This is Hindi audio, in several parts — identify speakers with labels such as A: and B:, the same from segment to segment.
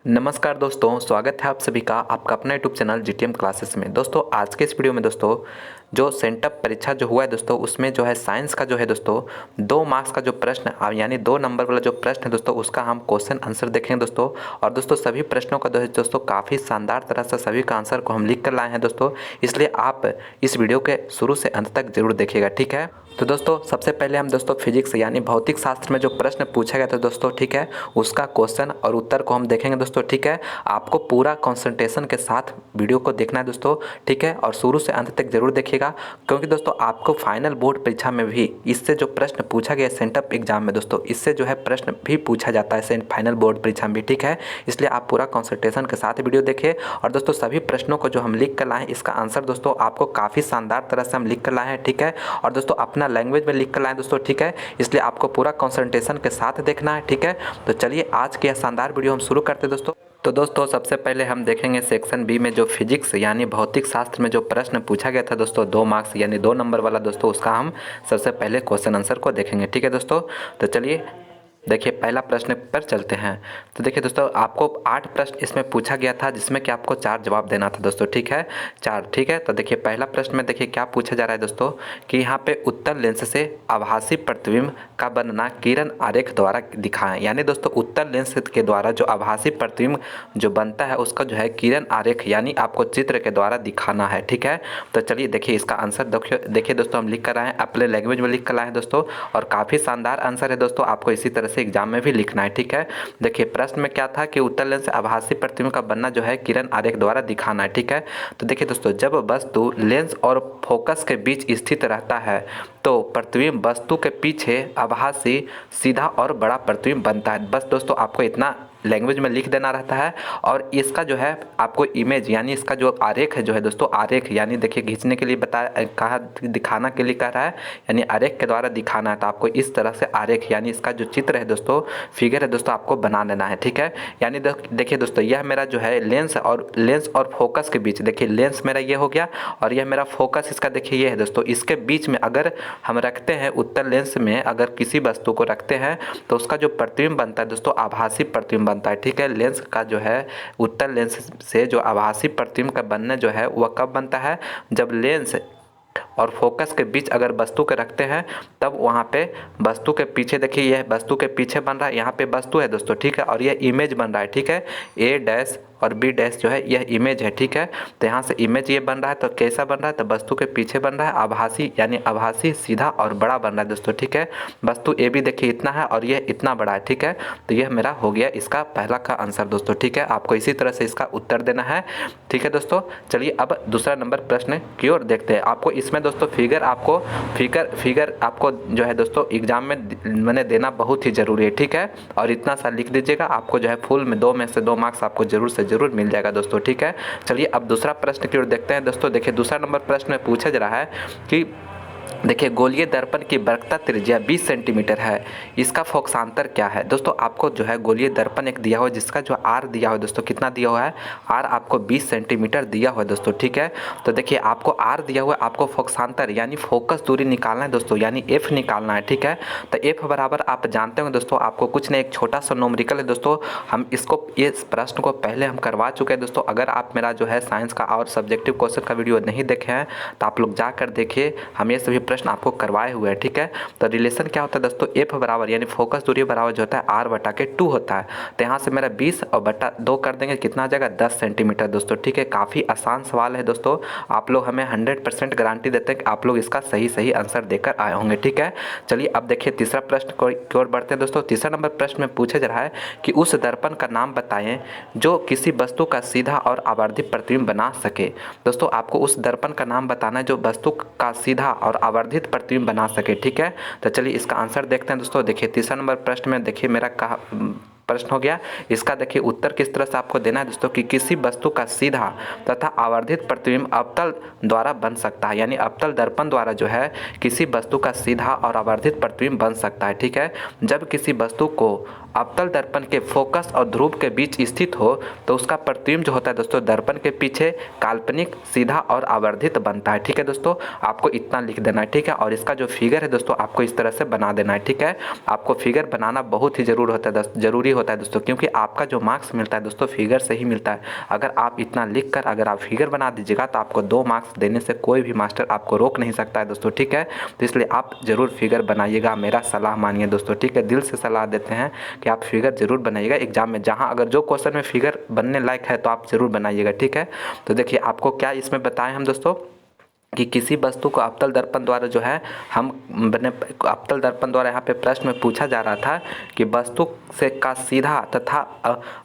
A: नमस्कार दोस्तों, स्वागत है आप सभी का आपका अपना यूट्यूब चैनल जीटीएम क्लासेस में। दोस्तों आज के इस वीडियो में दोस्तों जो सेंटअप परीक्षा जो हुआ है दोस्तों, उसमें जो है साइंस का जो है दोस्तों 2 मार्क्स का जो प्रश्न यानी 2 नंबर वाला जो प्रश्न है दोस्तों, उसका हम क्वेश्चन आंसर देखेंगे दोस्तों। और दोस्तों सभी प्रश्नों का दोस्तों काफ़ी शानदार तरह से सभी का आंसर को हम लिख कर लाए हैं दोस्तों, इसलिए आप इस वीडियो के शुरू से अंत तक जरूर देखिएगा, ठीक है। तो दोस्तों सबसे पहले हम दोस्तों फिजिक्स यानी भौतिक शास्त्र में जो प्रश्न पूछा गया था दोस्तों, ठीक है, उसका क्वेश्चन और उत्तर को हम देखेंगे दोस्तों, ठीक है। आपको पूरा कंसंट्रेशन के साथ वीडियो को देखना है दोस्तों, ठीक है, और शुरू से अंत तक जरूर देखिएगा, क्योंकि दोस्तों आपको फाइनल बोर्ड परीक्षा में भी इससे जो प्रश्न पूछा गया सेंटअप एग्जाम में दोस्तों, इससे जो है प्रश्न भी पूछा जाता है फाइनल बोर्ड परीक्षा में भी, ठीक है। इसलिए आप पूरा कंसंट्रेशन के साथ वीडियो देखिए। और दोस्तों सभी प्रश्नों को जो हम लिख कर लाए हैं, इसका आंसर दोस्तों आपको काफ़ी शानदार तरह से हम लिख कर लाए हैं, ठीक है। और दोस्तों अपना लैंग्वेज में लिख कर लाए दोस्तों, ठीक है, इसलिए आपको पूरा कंसंट्रेशन के साथ देखना है, ठीक है। तो चलिए आज के यह शानदार वीडियो हम शुरू करते हैं दोस्तों। तो दोस्तों सबसे पहले हम देखेंगे सेक्शन बी में जो फिजिक्स यानी भौतिक शास्त्र में जो प्रश्न पूछा गया था दोस्तों 2 मार्क्स यानी 2 नंबर वाला दोस्तों, उसका हम सबसे पहले क्वेश्चन आंसर को देखेंगे, ठीक है दोस्तों। तो चलिए देखिए पहला प्रश्न पर चलते हैं। तो देखिए दोस्तों आपको 8 प्रश्न इसमें पूछा गया था, जिसमें कि आपको 4 जवाब देना था दोस्तों, ठीक है, 4, ठीक है। तो देखिए पहला प्रश्न में देखिए क्या पूछा जा रहा है दोस्तों कि यहाँ पे उत्तल लेंस से आभासी प्रतिबिंब का बनना किरण आरेख द्वारा दिखाएं। यानी दोस्तों उत्तल लेंस के द्वारा जो आभासी प्रतिबिंब जो बनता है उसका जो है किरण आरेख यानी आपको चित्र के द्वारा दिखाना है, ठीक है। तो चलिए देखिए इसका आंसर देखिए दोस्तों हम लिख कर आए हैं, अपने लैंग्वेज में लिख कर आए हैं दोस्तों, और काफ़ी शानदार आंसर है दोस्तों, आपको इसी तरह एग्जाम में भी लिखना है, ठीक है। देखिए प्रश्न में क्या था कि उत्तल लेंस से आभासी प्रतिबिंब का बनना जो है किरण आरेख द्वारा दिखाना है, ठीक है। तो देखिए दोस्तों जब वस्तु लेंस और फोकस के बीच स्थित रहता है तो प्रतिबिंब वस्तु के पीछे आभासी सीधा और बड़ा प्रतिबिंब बनता है। बस दोस्तों आपको इतना लैंग्वेज में लिख देना रहता है। और इसका जो है आपको इमेज यानी इसका जो आरेख है जो है दोस्तों, आरेख यानी देखिए खींचने के लिए कहा, दिखाना के लिए कह रहा है, यानी आरेख के द्वारा दिखाना है। तो आपको इस तरह से आरेख यानी इसका जो चित्र है दोस्तों, फिगर है दोस्तों, आपको बना लेना है, ठीक है। यानी देखिए दोस्तों यह मेरा जो है लेंस और फोकस के बीच, देखिए लेंस मेरा ये हो गया और यह मेरा फोकस इसका देखिए ये है दोस्तों, इसके बीच में अगर हम रखते हैं उत्तल लेंस में अगर किसी वस्तु को रखते हैं तो उसका जो प्रतिबिंब बनता है दोस्तों आभासी प्रतिबिंब बनता है, ठीक है। लेंस का जो है उत्तल लेंस से जो आभासी प्रतिबिंब का बनना जो है वह कब बनता है, जब लेंस और फोकस के बीच अगर वस्तु के रखते हैं तब वहाँ पे वस्तु के पीछे देखिए यह वस्तु के पीछे बन रहा है, यहाँ पे वस्तु है दोस्तों, ठीक है, और यह इमेज बन रहा है, ठीक है। ए डैश और बी डैश जो है यह इमेज है, ठीक है। तो यहाँ से इमेज ये बन रहा है, तो कैसा बन रहा है, तो वस्तु के पीछे बन रहा है आभासी यानी आभासी सीधा और बड़ा बन रहा है दोस्तों, ठीक है। वस्तु ए भी देखिए इतना है और यह इतना बड़ा है, ठीक है। तो यह मेरा हो गया इसका पहला का आंसर दोस्तों, ठीक है। आपको इसी तरह से इसका उत्तर देना है, ठीक है दोस्तों। चलिए अब दूसरा नंबर प्रश्न की ओर देखते हैं। आपको इसमें दोस्तों फिगर आपको जो है दोस्तों एग्जाम में मैंने देना बहुत ही ज़रूरी है, ठीक है। और इतना सा लिख दीजिएगा, आपको जो है फुल में 2 में से 2 मार्क्स आपको जरूर मिल जाएगा दोस्तों, ठीक है। चलिए अब दूसरा प्रश्न की ओर देखते हैं दोस्तों। देखिए दूसरा नंबर प्रश्न में पूछा जा रहा है कि देखिए गोलीय दर्पण की वक्रता त्रिज्या 20 सेंटीमीटर है, इसका फोकसांतर क्या है। दोस्तों आपको जो है गोलीय दर्पण एक दिया हुआ है जिसका जो आर दिया हुआ है दोस्तों, कितना दिया हुआ है, आर आपको 20 सेंटीमीटर दिया हुआ है दोस्तों, ठीक है। तो देखिए आपको आर दिया हुआ है, आपको फोकसांतर यानी फोकस दूरी निकालना है दोस्तों, यानी एफ निकालना है, ठीक है। तो एफ बराबर आप जानते होंगे दोस्तों, आपको कुछ नहीं एक छोटा सा न्यूमेरिकल है दोस्तों, हम इसको इस प्रश्न को पहले हम करवा चुके हैं दोस्तों। अगर आप मेरा जो है साइंस का और सब्जेक्टिव क्वेश्चन का वीडियो नहीं देखे हैं तो आप लोग जाकर देखिए, हम ये सभी प्रश्न आपको करवाए हुए हैं, ठीक है। तो रिलेशन क्या होता है दोस्तों, एफ बराबर यानी फोकस दूरी बराबर जो होता है आर बटा के 2 होता है। तो यहाँ से मेरा 20 और बटा 2 कर देंगे, कितना आ जाएगा 10 सेंटीमीटर दोस्तों, ठीक है। काफ़ी आसान सवाल है दोस्तों, आप लोग हमें 100% गारंटी देते हैं कि आप लोग इसका सही आंसर देकर आए होंगे, ठीक है। चलिए अब देखिए तीसरा प्रश्न की ओर बढ़ते हैं दोस्तों। तीसरा नंबर प्रश्न में पूछा जा रहा है कि उस दर्पण का नाम बताएं जो किसी वस्तु का सीधा और आवर्धित प्रतिबिंब बना सके। दोस्तों आपको उस दर्पण का नाम बताना है जो वस्तु का सीधा और आवर्धित प्रतिबिंब बना सके, ठीक है। तो चलिए इसका आंसर देखते हैं दोस्तों। देखिए तीसरा नंबर प्रश्न में देखिए मेरा कहा प्रश्न हो गया, इसका देखिए उत्तर किस तरह से आपको देना है दोस्तों कि किसी वस्तु का सीधा तथा आवर्धित प्रतिबिंब अवतल द्वारा बन सकता है, यानी अवतल दर्पण द्वारा जो है किसी वस्तु का सीधा और आवर्धित प्रतिबिंब बन सकता है, ठीक है। जब किसी वस्तु को अवतल दर्पण के फोकस और ध्रुव के बीच स्थित हो तो उसका प्रतिबिंब जो होता है दोस्तों दर्पण के पीछे काल्पनिक, सीधा और आवर्धित बनता है। ठीक है दोस्तों, आपको इतना लिख देना है। ठीक है, और इसका जो फिगर है दोस्तों आपको इस तरह से बना देना है। ठीक है, आपको फिगर बनाना बहुत ही जरूरी होता है दोस्तों, क्योंकि आपका जो मार्क्स मिलता है दोस्तों फिगर से ही मिलता है। अगर आप इतना लिख कर अगर आप फिगर बना दीजिएगा तो आपको 2 मार्क्स देने से कोई भी मास्टर आपको रोक नहीं सकता है दोस्तों। ठीक है, तो इसलिए आप जरूर फिगर बनाइएगा, मेरा सलाह मानिए दोस्तों। ठीक है, दिल से सलाह देते हैं कि आप फिगर जरूर बनाइएगा एग्जाम में, जहाँ अगर जो क्वेश्चन में फिगर बनने लायक है तो आप जरूर बनाइएगा। ठीक है, तो देखिए आपको क्या इसमें बताएं हम दोस्तों कि किसी वस्तु को अवतल दर्पण द्वारा जो है अवतल दर्पण द्वारा यहाँ पे प्रश्न में पूछा जा रहा था कि वस्तु से का सीधा तथा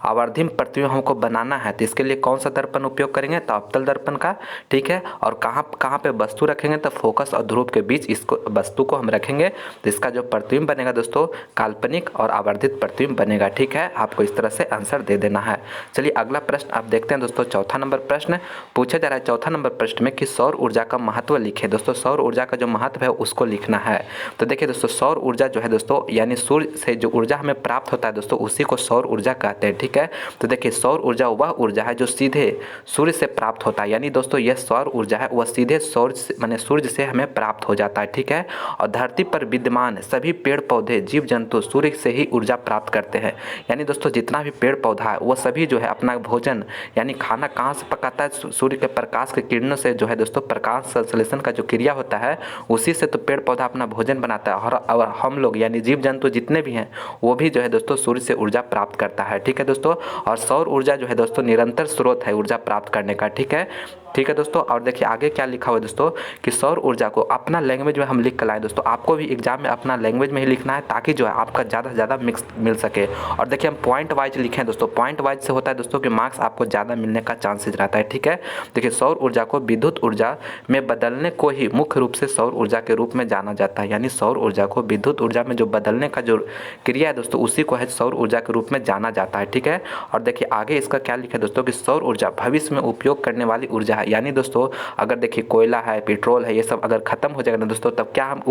A: आवर्धिम प्रतिबिंब हमको बनाना है, तो इसके लिए कौन सा दर्पण उपयोग करेंगे, तो अवतल दर्पण का। ठीक है, और कहाँ पे वस्तु रखेंगे, तो फोकस और ध्रुव के बीच इसको वस्तु को हम रखेंगे, तो इसका जो प्रतिबिंब बनेगा दोस्तों काल्पनिक और आवर्धित प्रतिबिंब बनेगा। ठीक है, आपको इस तरह से आंसर दे देना है। चलिए अगला प्रश्न आप देखते हैं दोस्तों। चौथा नंबर प्रश्न पूछा जा रहा है चौथा नंबर प्रश्न में कि सौर ऊर्जा का महत्व लिखे। दोस्तों सौर ऊर्जा का जो महत्व है उसको लिखना है। तो देखिए दोस्तों सौर ऊर्जा जो है दोस्तों यानी सूर्य से जो ऊर्जा हमें प्राप्त होता है दोस्तों उसी को सौर ऊर्जा कहते हैं। ठीक है, तो देखिए सौर ऊर्जा वह ऊर्जा है जो सीधे सूर्य से प्राप्त होता है, यानी दोस्तों यह सौर ऊर्जा है वह सीधे सूर्य से हमें प्राप्त हो जाता है। ठीक है, और धरती पर विद्यमान सभी पेड़ पौधे जीव जंतु सूर्य से ही ऊर्जा प्राप्त करते हैं। यानी दोस्तों जितना भी पेड़ पौधा है वह सभी जो है अपना भोजन यानी खाना कहाँ से पकाता है, सूर्य के प्रकाश के किरणों से जो है दोस्तों प्रकाश संश्लेषण का जो क्रिया होता है उसी से तो पेड़ पौधा अपना भोजन बनाता है, और हम लोग यानी जीव जंतु जितने भी हैं वो भी जो है दोस्तों सूर्य से ऊर्जा प्राप्त करता है। ठीक है दोस्तों, और सौर ऊर्जा जो है दोस्तों निरंतर स्रोत है ऊर्जा प्राप्त करने का। ठीक है दोस्तों, और देखिए आगे क्या लिखा हुआ है दोस्तों कि सौर ऊर्जा को अपना लैंग्वेज में हम लिख कर लाएं। दोस्तों आपको भी एग्जाम में अपना लैंग्वेज में ही लिखना है ताकि जो है आपका ज़्यादा से ज़्यादा मिक्स मिल सके। और देखिए हम पॉइंट वाइज लिखें दोस्तों, पॉइंट वाइज से होता है दोस्तों कि मार्क्स आपको ज़्यादा मिलने का चांसेज रहता है। ठीक है, देखिए सौर ऊर्जा को विद्युत ऊर्जा में बदलने को ही मुख्य रूप से सौर ऊर्जा के रूप में जाना जाता है। यानी सौर ऊर्जा को विद्युत ऊर्जा में जो बदलने का जो क्रिया है दोस्तों उसी को है सौर ऊर्जा के रूप में जाना जाता है। ठीक है, और देखिए आगे इसका क्या लिखा है दोस्तों कि सौर ऊर्जा भविष्य में उपयोग करने वाली ऊर्जा है। यानी दोस्तों अगर देखिए कोयला है, पेट्रोल है, ये सब अगर खत्म हो जाएगा ना दोस्तों तब क्या हम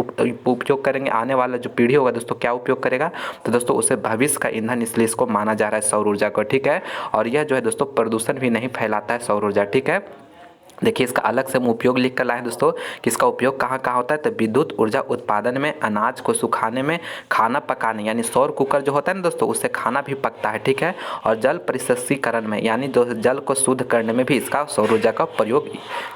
A: उपयोग करेंगे, आने वाला जो पीढ़ी होगा दोस्तों क्या उपयोग करेगा, तो दोस्तों उसे भविष्य का ईंधन इसलिए इसको माना जा रहा है सौर ऊर्जा को। ठीक है, और यह जो है दोस्तों प्रदूषण भी नहीं फैलाता है सौर ऊर्जा। ठीक है, देखिए इसका अलग से हम उपयोग लिख कर लाए दोस्तों कि इसका उपयोग कहाँ कहाँ होता है, तो विद्युत ऊर्जा उत्पादन में, अनाज को सुखाने में, खाना पकाने यानी सौर कुकर जो होता है ना दोस्तों उससे खाना भी पकता है। ठीक है, और जल परिशुद्धीकरण में यानी जल को शुद्ध करने में भी इसका सौर ऊर्जा का प्रयोग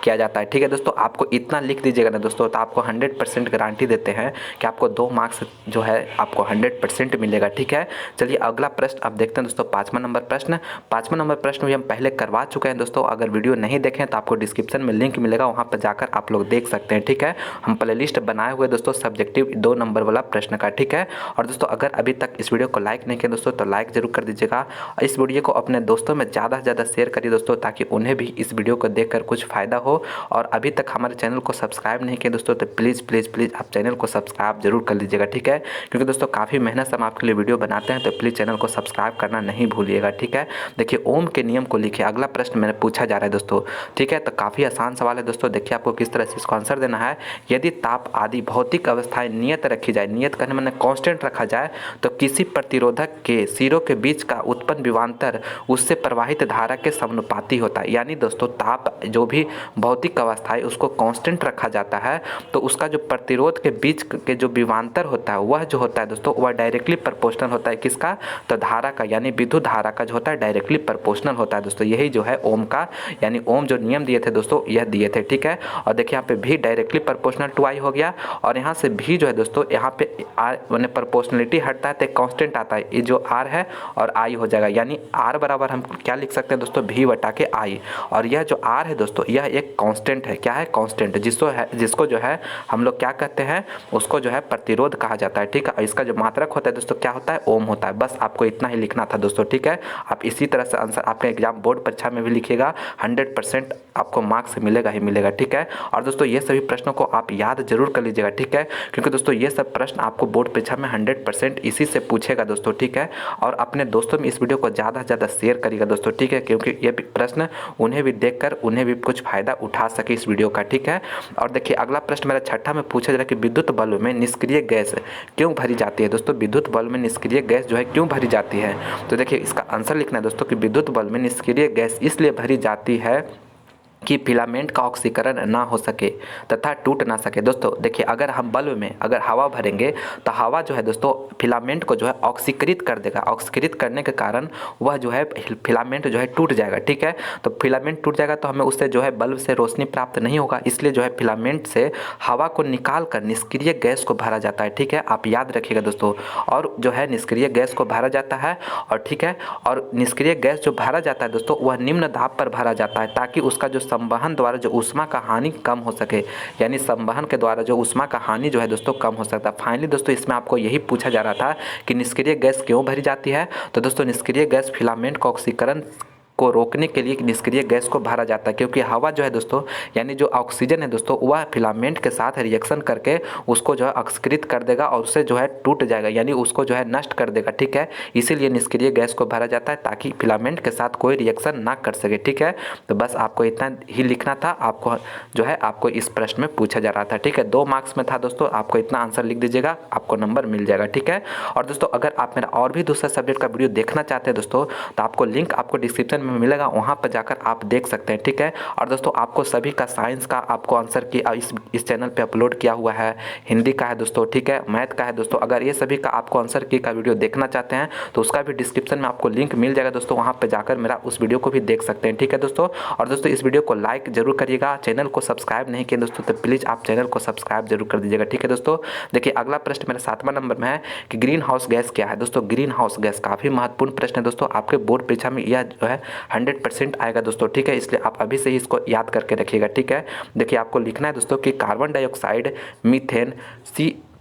A: किया जाता है। ठीक है दोस्तों, आपको इतना लिख दीजिएगा ना दोस्तों तो आपको 100% गारंटी देते हैं कि आपको 2 मार्क्स जो है आपको 100% मिलेगा। ठीक है, चलिए अगला प्रश्न आप देखते हैं दोस्तों। 5वां नंबर प्रश्न भी हम पहले करवा चुके हैं दोस्तों। अगर वीडियो नहीं देखें तो आपको डिस्क्रिप्शन में लिंक मिलेगा, वहां पर जाकर आप लोग देख सकते हैं। ठीक है, हम प्लेलिस्ट बनाए हुए दोस्तों सब्जेक्टिव 2 नंबर वाला प्रश्न का। ठीक है, और दोस्तों अगर अभी तक इस वीडियो को लाइक नहीं किया दोस्तों तो लाइक जरूर कर दीजिएगा। इस वीडियो को अपने दोस्तों में ज़्यादा से ज़्यादा शेयर करिए दोस्तों ताकि उन्हें भी इस वीडियो को देखकर कुछ फ़ायदा हो। और अभी तक हमारे चैनल को सब्सक्राइब नहीं किया दोस्तों तो प्लीज़ प्लीज़ प्लीज़ आप चैनल को सब्सक्राइब जरूर कर लीजिएगा। ठीक है, क्योंकि दोस्तों काफ़ी मेहनत से हम आपके लिए वीडियो बनाते हैं, तो प्लीज़ चैनल को सब्सक्राइब करना नहीं भूलिएगा। ठीक है, देखिए ओम के नियम को लिखिए, अगला प्रश्न मैंने पूछा जा रहा है दोस्तों। ठीक है, तो काफ़ी आसान सवाल है दोस्तों। देखिए आपको किस तरह से इसको आंसर देना है। यदि ताप आदि भौतिक अवस्थाएं नियत रखी जाए, नियत करने में कांस्टेंट रखा जाए, तो किसी प्रतिरोधक के सिरों के बीच का उत्पन्न विभवांतर उससे प्रवाहित धारा के समानुपाती होता है। यानी दोस्तों ताप जो भी भौतिक अवस्था है उसको कांस्टेंट रखा जाता है तो उसका जो प्रतिरोध के बीच के जो विभवांतर होता है वह जो होता है दोस्तों वह डायरेक्टली प्रोपोर्शनल होता है। किसका, तो धारा का, यानी विद्युत धारा का जो होता है डायरेक्टली प्रोपोर्शनल होता है दोस्तों। यही जो है ओम का, यानी ओम जो नियम दिए थे दोस्तों यह दिए थे। ठीक है, और देखिए यहाँ पे भी डायरेक्टली प्रोपोर्शनल टू आई हो गया, और यहाँ से भी जो है दोस्तों यहाँ पे आर मैंने प्रोपोर्शनलिटी हटता है तो कांस्टेंट आता है, ये जो आर है और आई हो जाएगा। यानी आर बराबर हम क्या लिख सकते हैं दोस्तों, भी बटा के आई। और यह जो आर है दोस्तों यह एक कांस्टेंट है। क्या है, कांस्टेंट, जिसको जो है हम लोग क्या कहते हैं, उसको जो है प्रतिरोध कहा जाता है। ठीक है, और इसका जो मात्रक होता है दोस्तों क्या होता है, ओम होता है। बस आपको इतना ही लिखना था दोस्तों। ठीक है, आप इसी तरह से आंसर आपके एग्जाम बोर्ड परीक्षा में भी लिखिएगा, 100% आपको आपको मार्क्स मिलेगा ही मिलेगा, ठीक है। और दोस्तों ये सभी प्रश्नों को आप याद जरूर कर लीजिएगा, ठीक है, क्योंकि दोस्तों ये सब प्रश्न आपको बोर्ड परीक्षा में 100% इसी से पूछेगा दोस्तों, ठीक है। और अपने दोस्तों में इस वीडियो को ज़्यादा से ज़्यादा शेयर करिएगा दोस्तों, ठीक है, क्योंकि ये प्रश्न उन्हें भी देखकर उन्हें भी कुछ फायदा उठा सके इस वीडियो का, ठीक है। और देखिए अगला प्रश्न मेरा छठा में पूछा जा रहा है कि विद्युत बल्ब में निष्क्रिय गैस क्यों भरी जाती है। दोस्तों विद्युत बल्ब में निष्क्रिय गैस जो है क्यों भरी जाती है, तो देखिए इसका आंसर लिखना है दोस्तों कि विद्युत बल्ब में निष्क्रिय गैस इसलिए भरी जाती है कि फिलामेंट का ऑक्सीकरण ना हो सके तथा टूट ना सके। दोस्तों देखिए अगर हम बल्ब में अगर हवा भरेंगे तो हवा जो है दोस्तों फिलामेंट को जो है ऑक्सीकृत कर देगा। ऑक्सीकृत करने के कारण वह जो है फिलामेंट जो है टूट जाएगा, ठीक है। तो फिलामेंट टूट जाएगा तो हमें उससे जो है बल्ब से रोशनी प्राप्त नहीं होगा, इसलिए जो है फिलामेंट से हवा को निकाल कर निष्क्रिय गैस को भरा जाता है, ठीक है। आप याद रखिएगा दोस्तों। और जो है निष्क्रिय गैस को भरा जाता है और ठीक है, और निष्क्रिय गैस जो भरा जाता है दोस्तों वह निम्न दाब पर भरा जाता है ताकि उसका जो संवहन द्वारा जो ऊष्मा का हानि कम हो सके, यानी संवहन के द्वारा जो ऊष्मा का हानि जो है दोस्तों कम हो सकता है। फाइनली दोस्तों इसमें आपको यही पूछा जा रहा था कि निष्क्रिय गैस क्यों भरी जाती है, तो दोस्तों निष्क्रिय गैस फिलामेंट का ऑक्सीकरण को रोकने के लिए निष्क्रिय गैस को भरा जाता है, क्योंकि हवा जो है दोस्तों यानी जो ऑक्सीजन है दोस्तों वह फिलामेंट के साथ रिएक्शन करके उसको जो है ऑक्सीकृत कर देगा और उससे जो है टूट जाएगा, यानी उसको जो है नष्ट कर देगा, ठीक है। इसीलिए निष्क्रिय गैस को भरा जाता है ताकि फिलामेंट के साथ कोई रिएक्शन ना कर सके, ठीक है। तो बस आपको इतना ही लिखना था, आपको जो है आपको इस प्रश्न में पूछा जा रहा था, ठीक है। 2 मार्क्स में था दोस्तों, आपको इतना आंसर लिख दीजिएगा, आपको नंबर मिल जाएगा, ठीक है। और दोस्तों अगर आप मेरा और भी दूसरा सब्जेक्ट का वीडियो देखना चाहते हैं दोस्तों तो आपको लिंक आपको डिस्क्रिप्शन में मिलेगा, वहाँ पर जाकर आप देख सकते हैं, ठीक है। और दोस्तों आपको सभी का साइंस का आपको आंसर की इस चैनल पे अपलोड किया हुआ है, हिंदी का है दोस्तों, ठीक है, मैथ का है दोस्तों। अगर ये सभी का आपको आंसर की का वीडियो देखना चाहते हैं तो उसका भी डिस्क्रिप्शन में आपको लिंक मिल जाएगा दोस्तों, वहाँ पर जाकर मेरा उस वीडियो को भी देख सकते हैं, ठीक है दोस्तों। और दोस्तों इस वीडियो को लाइक जरूर करिएगा, चैनल को सब्सक्राइब नहीं किया दोस्तों तो प्लीज़ आप चैनल को सब्सक्राइब जरूर कर दीजिएगा, ठीक है दोस्तों। देखिए अगला प्रश्न मेरा 7वां नंबर में है कि ग्रीन हाउस गैस क्या है। दोस्तों ग्रीन हाउस गैस काफ़ी महत्वपूर्ण प्रश्न है दोस्तों, आपके बोर्ड परीक्षा में यह जो है 100% आएगा दोस्तों, ठीक है। इसलिए आप अभी से ही इसको याद करके रखिएगा, ठीक है। देखिए आपको लिखना है दोस्तों कि कार्बन डाइऑक्साइड, मीथेन,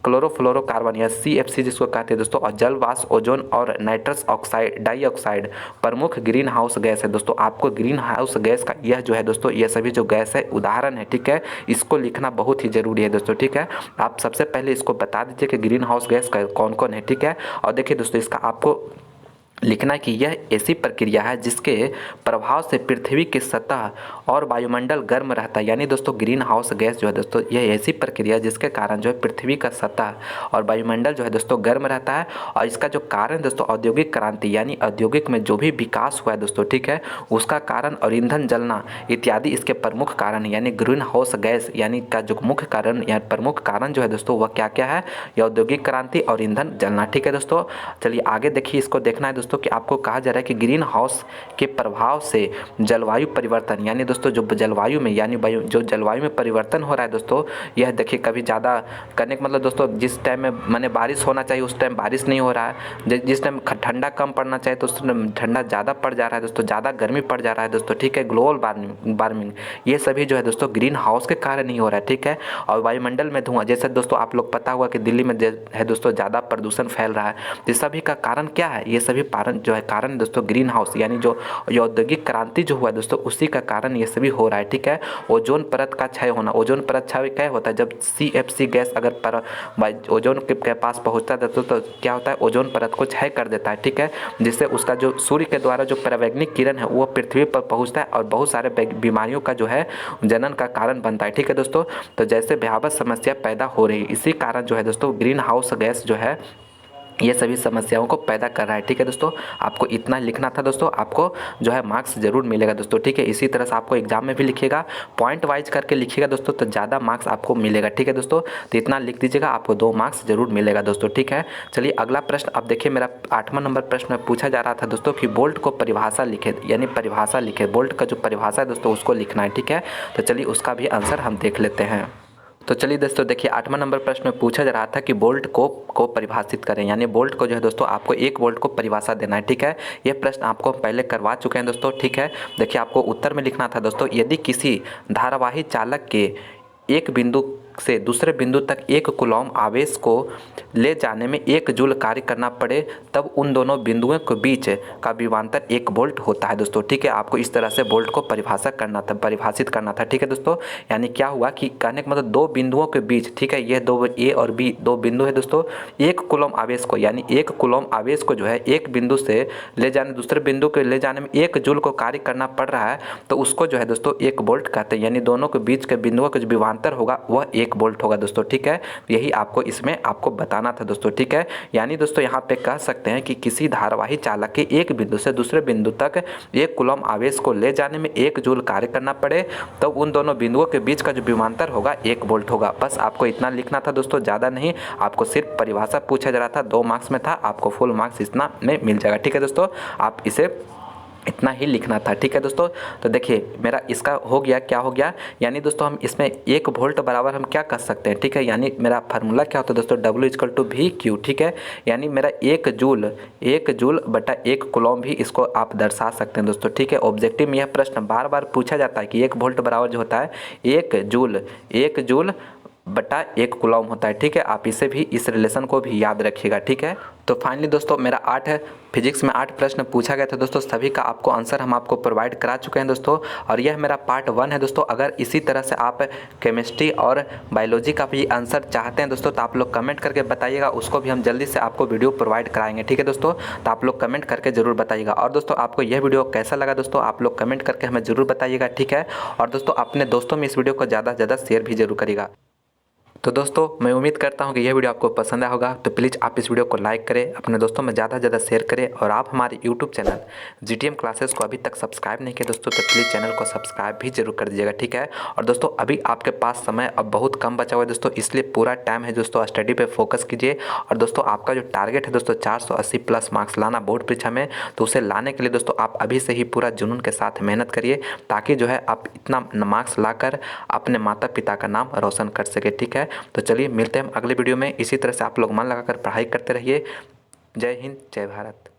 A: क्लोरोफ्लोरोकार्बन या CFC जिसको कहते हैं दोस्तों, और जल वाष्प, ओजोन और नाइट्रस ऑक्साइड डाइऑक्साइड प्रमुख ग्रीन हाउस गैस है दोस्तों। आपको ग्रीन हाउस गैस का यह जो है दोस्तों ये सभी जो गैस है उदाहरण है, ठीक है। इसको लिखना बहुत ही जरूरी है दोस्तों, ठीक है। आप सबसे पहले इसको बता दीजिए कि ग्रीन हाउस गैस कौन कौन है, ठीक है। और देखिए दोस्तों इसका आपको लिखना कि यह ऐसी प्रक्रिया है जिसके प्रभाव से पृथ्वी की सतह और वायुमंडल गर्म रहता है, यानी दोस्तों ग्रीन हाउस गैस जो है दोस्तों यह ऐसी प्रक्रिया है जिसके कारण जो है पृथ्वी का सतह और वायुमंडल जो है दोस्तों गर्म रहता है। और इसका जो कारण दोस्तों औद्योगिक क्रांति यानी औद्योगिक में जो भी विकास हुआ है दोस्तों, ठीक है, उसका कारण और ईंधन जलना इत्यादि इसके प्रमुख कारण है। यानी ग्रीन हाउस गैस यानी का जो मुख्य कारण या प्रमुख कारण जो है दोस्तों वह क्या क्या है, यह औद्योगिक क्रांति और ईंधन जलना, ठीक है दोस्तों। चलिए आगे देखिए, इसको देखना है दोस्तों कि आपको कहा जा रहा है कि ग्रीन हाउस के प्रभाव से जलवायु परिवर्तन, यानी दोस्तों जो जलवायु में यानी जो जलवायु में परिवर्तन हो रहा है दोस्तों, यह देखिए कभी ज़्यादा करने का मतलब दोस्तों जिस टाइम में माने बारिश होना चाहिए उस टाइम बारिश नहीं हो रहा है, जिस टाइम ठंडा कम पड़ना चाहिए तो उस टाइम ठंडा ज़्यादा पड़ जा रहा है दोस्तों, ज़्यादा गर्मी पड़ जा रहा है दोस्तों, ठीक है। ग्लोबल वार्मिंग ये सभी जो है दोस्तों ग्रीन हाउस के कारण ही हो रहा है, ठीक है। और वायुमंडल में धुआं, जैसे दोस्तों आप लोग पता हुआ कि दिल्ली में है दोस्तों ज़्यादा प्रदूषण फैल रहा है, ये सभी का कारण क्या है, ये सभी जो है कारण दोस्तों ग्रीन हाउस यानी जो औद्योगिक क्रांति जो हुआ है दोस्तों उसी का कारण ये सभी हो रहा है, ठीक है। ओजोन परत का क्षय होना, ओजोन परत क्षय क्या होता है, जब CFC गैस अगर ओजोन के पास पहुंचता है तो क्या होता है, ओजोन परत को क्षय कर देता है, ठीक है, जिससे उसका जो सूर्य के द्वारा जो परावैंगनिक किरण है वो पृथ्वी पर पहुँचता है और बहुत सारे बीमारियों का जो है जनन का कारण बनता है, ठीक है दोस्तों। तो जैसे भयावह समस्या पैदा हो रही है, इसी कारण जो है दोस्तों ग्रीन हाउस गैस जो है ये सभी समस्याओं को पैदा कर रहा है, ठीक है दोस्तों। आपको इतना लिखना था दोस्तों, आपको जो है मार्क्स जरूर मिलेगा दोस्तों, ठीक है। इसी तरह से आपको एग्जाम में भी लिखिएगा, पॉइंट वाइज करके लिखिएगा दोस्तों तो ज़्यादा मार्क्स आपको मिलेगा, ठीक है दोस्तों। तो इतना लिख दीजिएगा, आपको 2 मार्क्स जरूर मिलेगा दोस्तों, ठीक है। चलिए अगला प्रश्न अब देखिए, मेरा 8वां नंबर प्रश्न में पूछा जा रहा था दोस्तों कि बोल्ट को परिभाषा लिखे, यानी परिभाषा लिखे, बोल्ट का जो परिभाषा है दोस्तों उसको लिखना है, ठीक है। तो चलिए उसका भी आंसर हम देख लेते हैं। तो चलिए दोस्तों देखिए 8वां नंबर प्रश्न में पूछा जा रहा था कि बोल्ट को परिभाषित करें, यानी बोल्ट को जो है दोस्तों आपको 1 वोल्ट को परिभाषा देना है, ठीक है। ये प्रश्न आपको पहले करवा चुके हैं दोस्तों, ठीक है। देखिए आपको उत्तर में लिखना था दोस्तों, यदि किसी धारावाही चालक के एक बिंदु से दूसरे बिंदु तक 1 कूलम आवेश को ले जाने में 1 जूल कार्य करना पड़े तब उन दोनों बिंदुओं के बीच का विभवांतर 1 वोल्ट होता है दोस्तों। ठीक है, आपको इस तरह से वोल्ट को परिभाषित करना था। ठीक है दोस्तों, यानी क्या हुआ कि कहने का मतलब दो बिंदुओं के बीच, ठीक है, ये दो ए और बी दो बिंदु है दोस्तों, 1 कूलम आवेश को यानी 1 कूलम आवेश को जो है एक बिंदु से ले जाने दूसरे बिंदु के ले जाने में 1 जूल को कार्य करना पड़ रहा है, तो उसको जो है दोस्तों 1 वोल्ट कहते हैं। यानी दोनों के बीच के बिंदुओं का जो विभवांतर होगा वह 1 वोल्ट होगा दोस्तों। ठीक है, यही आपको इसमें आपको बताना था दोस्तों। ठीक है, यानी दोस्तों यहाँ पे कह सकते हैं कि किसी धारावाही चालक के एक बिंदु से दूसरे बिंदु तक 1 कूलम आवेश को ले जाने में 1 जूल कार्य करना पड़े तो उन दोनों बिंदुओं के बीच का जो विभवांतर होगा 1 वोल्ट होगा। बस आपको इतना लिखना था दोस्तों, ज़्यादा नहीं। आपको सिर्फ परिभाषा पूछा जा रहा था, 2 मार्क्स में था, आपको फुल मार्क्स इतना में मिल जाएगा। ठीक है दोस्तों, आप इसे इतना ही लिखना था। ठीक है दोस्तों, तो देखिए मेरा इसका हो गया, क्या हो गया, यानी दोस्तों हम इसमें 1 वोल्ट बराबर हम क्या कर सकते हैं। ठीक है, यानी मेरा फार्मूला क्या होता है दोस्तों, W=VQ। ठीक है, यानी मेरा 1 जूल बटा 1 कूलम भी इसको आप दर्शा सकते हैं दोस्तों। ठीक है, ऑब्जेक्टिव में यह प्रश्न बार बार पूछा जाता है कि 1 वोल्ट बराबर जो होता है 1 जूल बटा 1 कूलम होता है। ठीक है, आप इसे भी, इस रिलेशन को भी याद रखिएगा। ठीक है, तो फाइनली दोस्तों मेरा 8 है, फिजिक्स में 8 प्रश्न पूछा गया था दोस्तों, सभी का आपको आंसर हम आपको प्रोवाइड करा चुके हैं दोस्तों, और यह मेरा पार्ट 1 है दोस्तों। अगर इसी तरह से आप केमिस्ट्री और बायोलॉजी का भी आंसर चाहते हैं दोस्तों तो आप लोग कमेंट करके बताइएगा, उसको भी हम जल्दी से आपको वीडियो प्रोवाइड कराएंगे। ठीक है दोस्तों, तो आप लोग कमेंट करके जरूर बताइएगा। और दोस्तों आपको यह वीडियो कैसा लगा दोस्तों, आप लोग कमेंट करके हमें जरूर बताइएगा। ठीक है, और दोस्तों अपने दोस्तों में इस वीडियो को ज़्यादा से ज़्यादा शेयर भी जरूर करिएगा। तो दोस्तों मैं उम्मीद करता हूं कि यह वीडियो आपको पसंद आया होगा, तो प्लीज़ आप इस वीडियो को लाइक करें, अपने दोस्तों में ज़्यादा से ज़्यादा शेयर करें, और आप हमारे यूट्यूब चैनल GTM क्लासेस को अभी तक सब्सक्राइब नहीं किया दोस्तों तो प्लीज़ चैनल को सब्सक्राइब भी जरूर कर दीजिएगा। ठीक है, और दोस्तों अभी आपके पास समय अब बहुत कम बचा हुआ है दोस्तों, इसलिए पूरा टाइम है दोस्तों, स्टडी पर फोकस कीजिए। और दोस्तों आपका जो टारगेट है दोस्तों 480+ मार्क्स लाना बोर्ड परीक्षा में, तो उसे लाने के लिए दोस्तों आप अभी से ही पूरा जुनून के साथ मेहनत करिए, ताकि जो है आप इतना मार्क्स लाकर अपने माता पिता का नाम रोशन कर सके। ठीक है, तो चलिए मिलते हैं हम अगले वीडियो में। इसी तरह से आप लोग मन लगाकर पढ़ाई करते रहिए। जय हिंद, जय भारत।